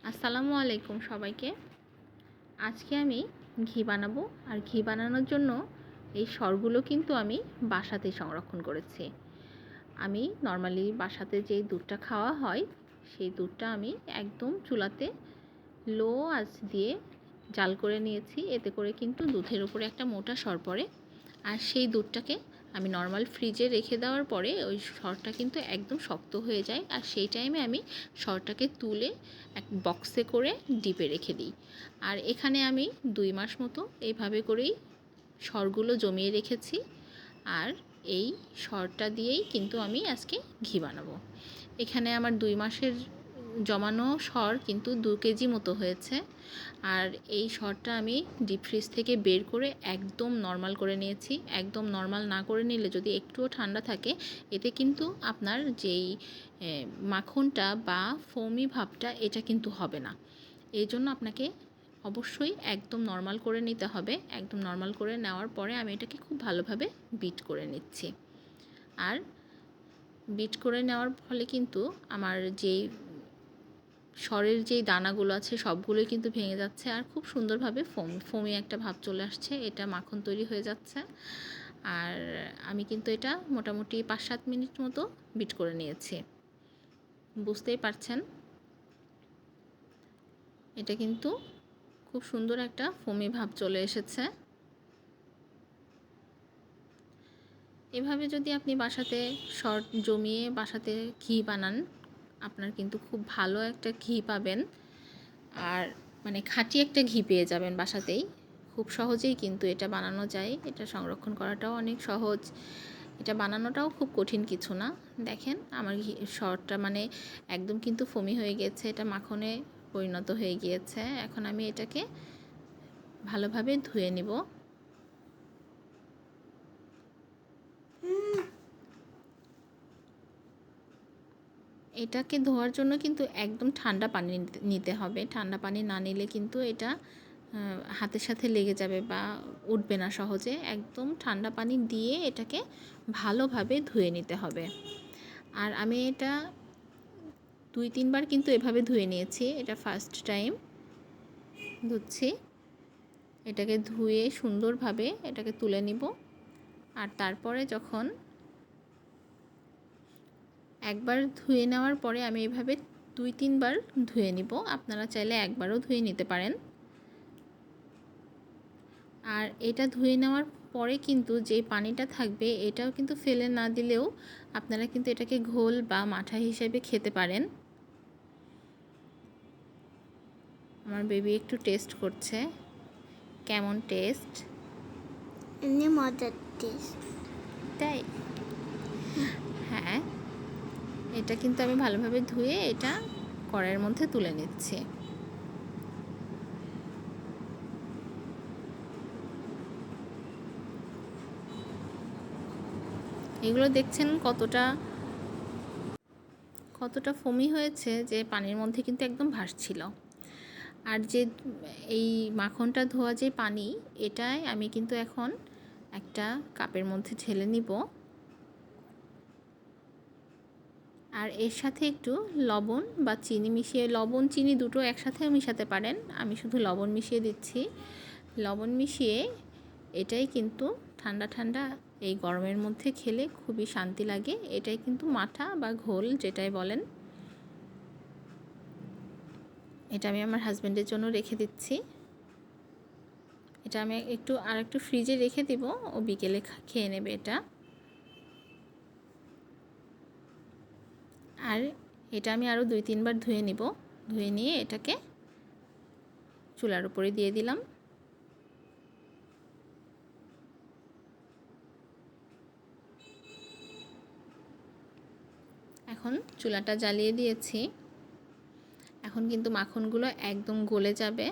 আসসালামু আলাইকুম সবাইকে। আজকে আমি ঘি বানাবো, আর ঘি বানানোর জন্য এই সরগুলো কিন্তু আমি বাসাতেই সংরক্ষণ করেছি। আমি নর্মালি বাসাতে যেই দুধটা খাওয়া হয় সেই দুধটা আমি একদম চুলাতে লো আঁচ দিয়ে জাল করে নিয়েছি। এতে করে কিন্তু দুধের উপরে একটা মোটা সর পড়ে, আর সেই দুধটাকে আমি নর্মাল ফ্রিজে রেখে দেওয়ার পরে ওই সরটা কিন্তু একদম শক্ত হয়ে যায়, আর সেই টাইমে আমি সরটাকে তুলে এক বক্সে করে ডিপে রেখে দিই। আর এখানে আমি 2 মাস মতো এইভাবে করেই সরগুলো জমিয়ে রেখেছি, আর এই সরটা দিয়েই কিন্তু আমি আজকে ঘি বানাবো। এখানে আমার 2 মাসের জমানো সর কিন্তু 2 কেজি মতো হয়েছে। আর এই সরটা আমি ডিপ ফ্রিজ থেকে বের করে একদম নর্মাল করে নিয়েছি। একদম নর্মাল না করে নিলে যদি একটুও ঠান্ডা থাকে, এতে কিন্তু আপনার যেই মাখনটা বা ফোমি ভাবটা এটা কিন্তু হবে না। এই জন্য আপনাকে অবশ্যই একদম নর্মাল করে নিতে হবে। একদম নর্মাল করে নেওয়ার পরে আমি এটাকে খুব ভালোভাবে বিট করে নিচ্ছি। আর বিট করে নেওয়ার ফলে কিন্তু আমার যেই সরের যেই দানাগুলো আছে সবগুলোই কিন্তু ভেঙে যাচ্ছে, আর খুব সুন্দরভাবে ফোমি একটা ভাব চলে আসছে। এটা মাখন তৈরি হয়ে যাচ্ছে। আর আমি কিন্তু এটা মোটামুটি 5-7 মিনিট মতো বিট করে নিয়েছি। বুঝতেই পারছেন এটা কিন্তু খুব সুন্দর একটা ফোমি ভাব চলে এসেছে। এভাবে যদি আপনি বাসাতে সর জমিয়ে বাসাতে ঘি বানান, আপনার কিন্তু খুব ভালো একটা ঘি পাবেন, আর মানে খাঁটি একটা ঘি পেয়ে যাবেন বাসাতেই। খুব সহজেই কিন্তু এটা বানানো যায়। এটা সংরক্ষণ করাটাও অনেক সহজ, এটা বানানোটাও খুব কঠিন কিছু না। দেখেন আমার সরটা মানে একদম কিন্তু ফোমি হয়ে গেছে, এটা মাখনে পরিণত হয়ে গিয়েছে। এখন আমি এটাকে ভালোভাবে ধুয়ে নিব। এটাকে ধোয়ার জন্য কিন্তু একদম ঠান্ডা পানি নিতে হবে। ঠান্ডা পানি না নিলে কিন্তু এটা হাতের সাথে লেগে যাবে বা উঠবে না সহজে। একদম ঠান্ডা পানি দিয়ে এটাকে ভালোভাবে ধুয়ে নিতে হবে। আর আমি এটা 2-3 বার কিন্তু এভাবে ধুয়ে নিয়েছি। এটা ফার্স্ট টাইম ধুচ্ছি। এটাকে ধুয়ে সুন্দরভাবে এটাকে তুলে নিব। আর তারপরে যখন একবার ধুয়ে নেওয়ার পরে আমি এভাবে 2-3 বার ধুয়ে নিব। আপনারা চাইলে একবারও ধুয়ে নিতে পারেন। আর এটা ধুয়ে নেওয়ার পরে কিন্তু যে পানিটা থাকবে এটাও কিন্তু ফেলে না দিলেও আপনারা কিন্তু এটাকে ঘোল বা মাঠা হিসেবে খেতে পারেন। আমার বেবি একটু টেস্ট করছে কেমন টেস্ট। এমনি মজার টেস্ট। তাই হ্যাঁ, এটা কিন্তু আমি ভালোভাবে ধুয়ে এটা কড়াইয়ের মধ্যে তুলে নিচ্ছি। এগুলো দেখছেন কতটা ফোমি হয়েছে, যে পানির মধ্যে কিন্তু একদম ভাসছিল। আর যে এই মাখনটা ধোয়া যে পানি, এটাই আমি কিন্তু এখন একটা কাপের মধ্যে ঢেলে নিব। আর এর সাথে একটু লবণ বা চিনি মিশিয়ে, লবণ চিনি দুটো একসাথেও মিশাতে পারেন, আমি শুধু লবণ মিশিয়ে দিচ্ছি। লবণ মিশিয়ে এটাই কিন্তু ঠান্ডা ঠান্ডা এই গরমের মধ্যে খেলে খুবই শান্তি লাগে। এটাই কিন্তু মাঠা বা ঘোল যেটাই বলেন। এটা আমি আমার হাজব্যান্ডের জন্য রেখে দিচ্ছি। এটা আমি একটু ফ্রিজে রেখে দিব, ও বিকেলে খেয়ে নেবে এটা। আর এটা আমি আরও 2-3 বার ধুয়ে নিব। ধুয়ে নিয়ে এটাকে চুলার উপরে দিয়ে দিলাম। এখন চুলাটা জ্বালিয়ে দিয়েছি। এখন কিন্তু মাখনগুলো একদম গলে যাবে।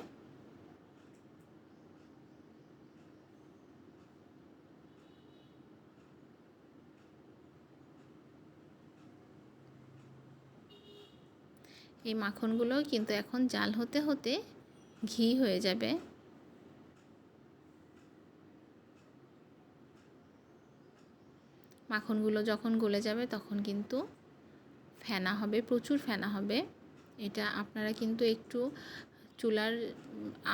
এই মাখনগুলো কিন্তু এখন জাল হতে হতে ঘি হয়ে যাবে। মাখনগুলো যখন গলে যাবে তখন কিন্তু ফেনা হবে, প্রচুর ফেনা হবে। এটা আপনারা কিন্তু একটু চুলার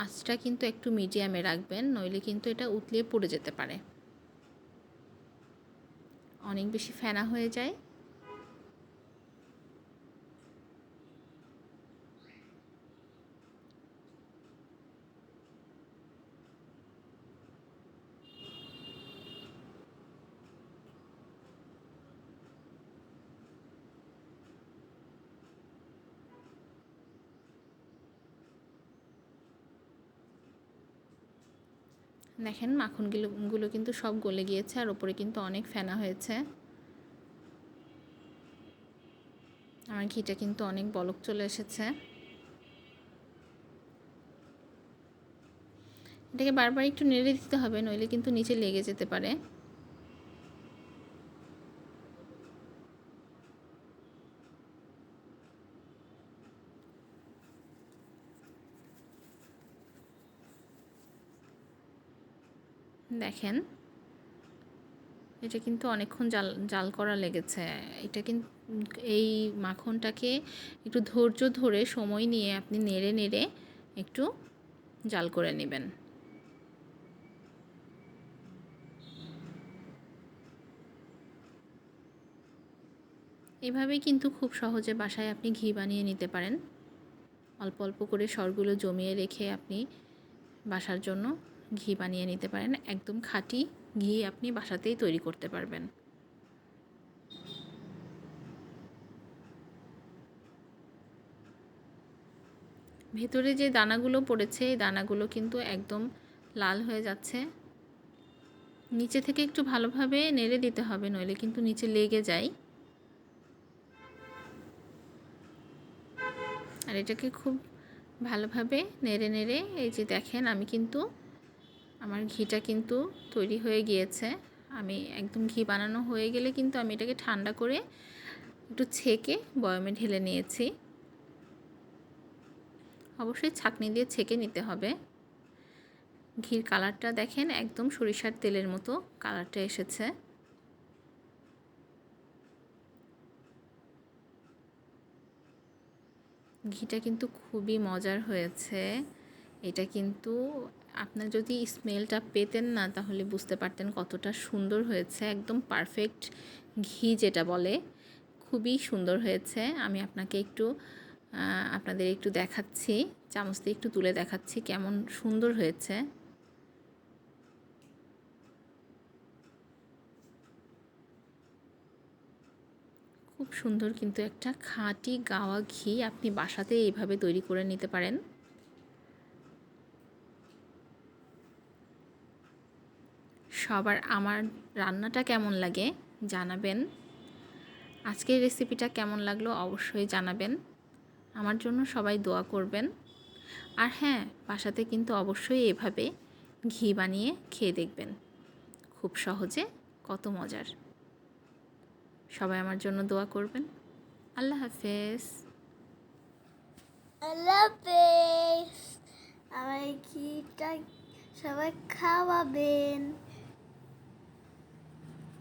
আঁচটা কিন্তু একটু মিডিয়ামে রাখবেন, নইলে কিন্তু এটা উতলিয়ে পুড়ে যেতে পারে, অনেক বেশি ফেনা হয়ে যায়। দেখেন মাখনগুলো কিন্তু সব গলে গিয়েছে, আর ওপরে কিন্তু অনেক ফেনা হয়েছে। আমার ঘিটা কিন্তু অনেক বলক চলে এসেছে। এটাকে বারবার একটু নেড়ে দিতে হবে, নইলে কিন্তু নিচে লেগে যেতে পারে। দেখেন এটা কিন্তু অনেকক্ষণ জাল জাল করা লেগেছে। এটা কিন্তু এই মাখনটাকে একটু ধৈর্য ধরে সময় নিয়ে আপনি নেড়ে নেড়ে একটু জাল করে নেবেন। এভাবেই কিন্তু খুব সহজে বাসায় আপনি ঘি বানিয়ে নিতে পারেন। অল্প অল্প করে সরগুলো জমিয়ে রেখে আপনি বাসার জন্য ঘি বানিয়ে নিতে পারেন। একদম খাঁটি ঘি আপনি বাসাতেই তৈরি করতে পারবেন। ভেতরে যে দানাগুলো পড়েছে এই দানাগুলো কিন্তু একদম লাল হয়ে যাচ্ছে। নিচে থেকে একটু ভালোভাবে নেড়ে দিতে হবে, নইলে কিন্তু নিচে লেগে যায়। আর এটাকে খুব ভালোভাবে নেড়ে নেড়ে এই যে দেখেন আমি কিন্তু আমার ঘিটা কিন্তু তৈরি হয়ে গিয়েছে। আমি একদম ঘি বানানো হয়ে গেলে কিন্তু আমি এটাকে ঠান্ডা করে একটু ছেঁকে বয়ামে ঢেলে নিয়েছি। অবশ্যই ছাঁকনি দিয়ে ছেঁকে নিতে হবে। ঘির কালারটা দেখেন একদম সরিষার তেলের মতো কালারটা এসেছে। ঘিটা কিন্তু খুবই মজার হয়েছে। এটা কিন্তু আপনার যদি স্মেলটা পেতেন না তাহলে বুঝতে পারতেন কতটা সুন্দর হয়েছে। একদম পারফেক্ট ঘি যেটা বলে, খুবই সুন্দর হয়েছে। আমি আপনাদের একটু দেখাচ্ছি, চামচ দিয়ে একটু তুলে দেখাচ্ছি কেমন সুন্দর হয়েছে। খুব সুন্দর কিন্তু একটা খাঁটি গাওয়া ঘি আপনি বাসাতে এইভাবে তৈরি করে নিতে পারেন। সবার আমার রান্নাটা কেমন লাগে জানাবেন। আজকের রেসিপিটা কেমন লাগলো অবশ্যই জানাবেন। আমার জন্য সবাই দোয়া করবেন। আর হ্যাঁ, বাসাতে কিন্তু অবশ্যই এভাবে ঘি বানিয়ে খেয়ে দেখবেন, খুব সহজে, কত মজার। সবাই আমার জন্য দোয়া করবেন। আল্লাহ হাফেজ। আল্লাহ হাফেজ। আমার ঘিটা সবাই খাওয়াবেন।